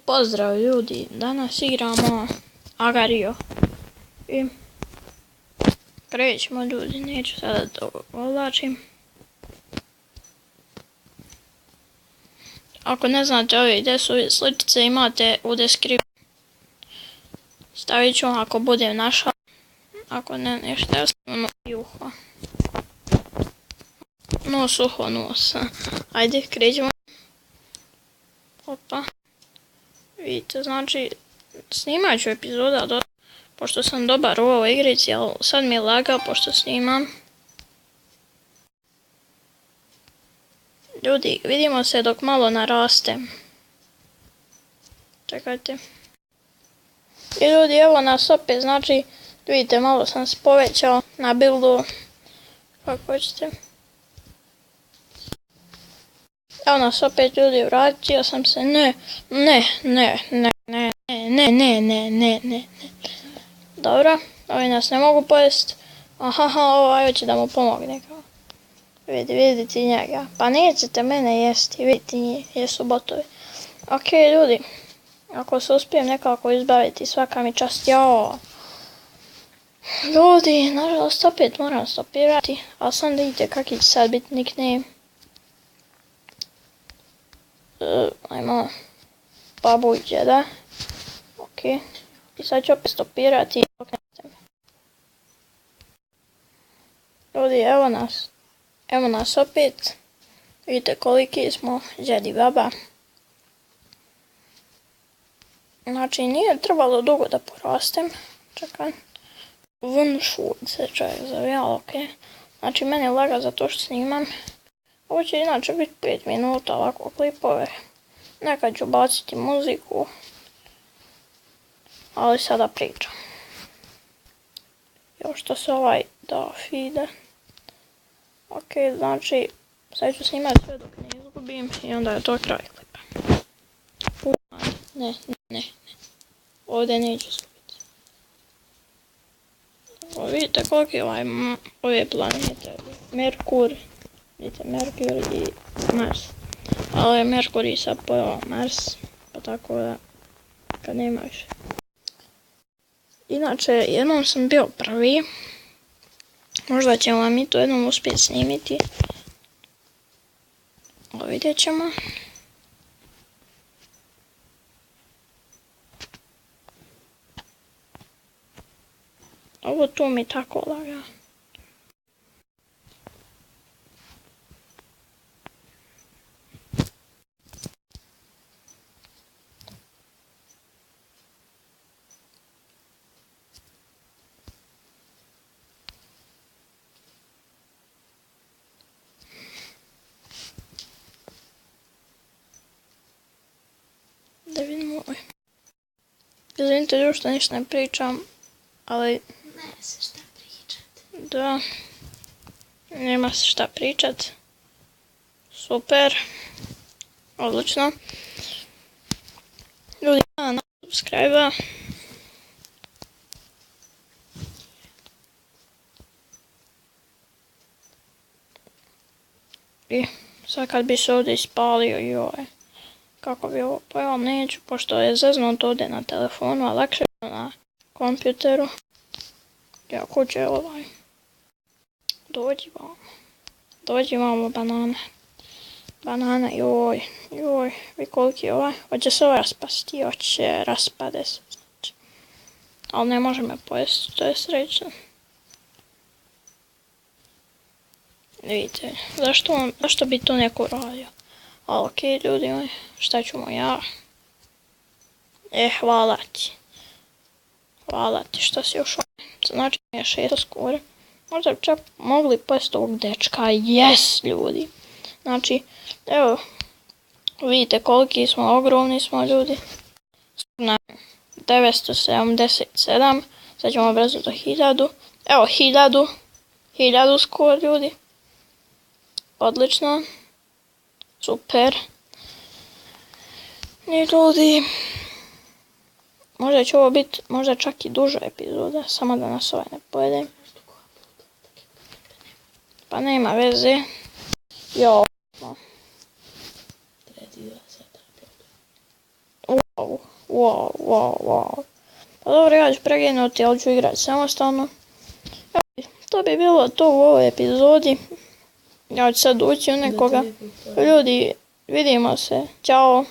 Pozdrav ljudi, danas igramo Agario i krećemo ljudi, neću sada to ovlačim. Ako ne znate ove gdje su ove sličice, imate u deskripciji. Stavit ću ako budem našao, ako ne nešto ja snimamo i uho. Nos, uho, nos. Ajde, krećemo. Opa. Vidite, znači, snimat ću epizoda pošto sam dobar u ovoj igrici, ali sad mi je lagao pošto snimam. Ljudi, vidimo se dok malo naraste. Čekajte. I ljudi, evo nas opet, znači, vidite, malo sam se povećao na buildu. Kako hoćete. Evo nas opet ljudi, vratio sam se, ne. Dobro, ovi nas ne mogu pojest. Aha, ovaj hoće da mu pomogne. Vidite njega. Pa nećete mene jesti, vidite njih, jesu botovi. Ok ljudi, ako se uspijem nekako izbaviti, svaka mi čast, jao. Ljudi, nažalost opet moram stopirati, ali sam da vidite kakvi će sad biti nickname. Ajmo, babu i djeda. Ok, i sad ću opet stopirati. Ljudi, evo nas opet. Vidite koliki smo, djed i baba. Znači, nije trebalo dugo da porastem. Čekaj. Vunšud se čovjek zove, ali ok. Znači, meni je laga zato što snimam. Ovo će inače biti 5 minuta ovako klipove. Nekad ću baciti muziku. Ali sada pričam. Još što se ovaj da feede. Ok, znači, sad ću snimati sve dok ne izgubim i onda je to kraj klipa. Ne. Ovdje neću izgubiti. Vidite koliki je ove planete. Merkur. Vidite, Merkur i Mars. Ali je Merkur i sad pojao Mars. Pa tako da, kad nema više. Inače, jednom sam bio prvi. Možda ćemo vam i to jednom uspjeti snimiti. Ovo vidjet ćemo. Ovo tu mi tako laga. Da vidimo ovo. Izvinite još što ništa ne pričam, ali... Nema se šta pričat. Da. Nema se šta pričat. Super. Odlično. Ljudi, na subscribe-a. I sad kad bi se ovdje ispalio, joj. Kako bi ovo pojel, neću, pošto je zeznuto ovdje na telefonu, a lakše je na kompjuteru. Ja, kuće je ovaj. Dođi vamo banane. Banane, joj, vi koliki je ovaj. Hoće se ovaj raspasti, hoće, raspade se, znači. Ali ne može me pojesti, to je srećno. Vidite, zašto bi to neko radio? Ali okej, ljudi moji, šta ćemo ja? Hvala ti. Hvala ti što si još ovdje. Znači mi je 6 skoro. Možda bi čak mogli pojesti ovog dečka. Yes, ljudi. Znači, evo, vidite koliki smo, ogromni smo ljudi. Na 977. Sad ćemo brzo do 1000. Evo, 1000. 1000 skoro, ljudi. Odlično. Super. I ljudi, možda će ovo biti, možda čak i duža epizoda, samo da nas ovaj ne pojede. Pa nema veze. Jo. Wow. Pa dobro, ja ću preginuti, ali ću igrati samostalno. To bi bilo to u ovoj epizodi. Ja ću sad ući u nekoga. Ljudi, vidimo se. Ćao.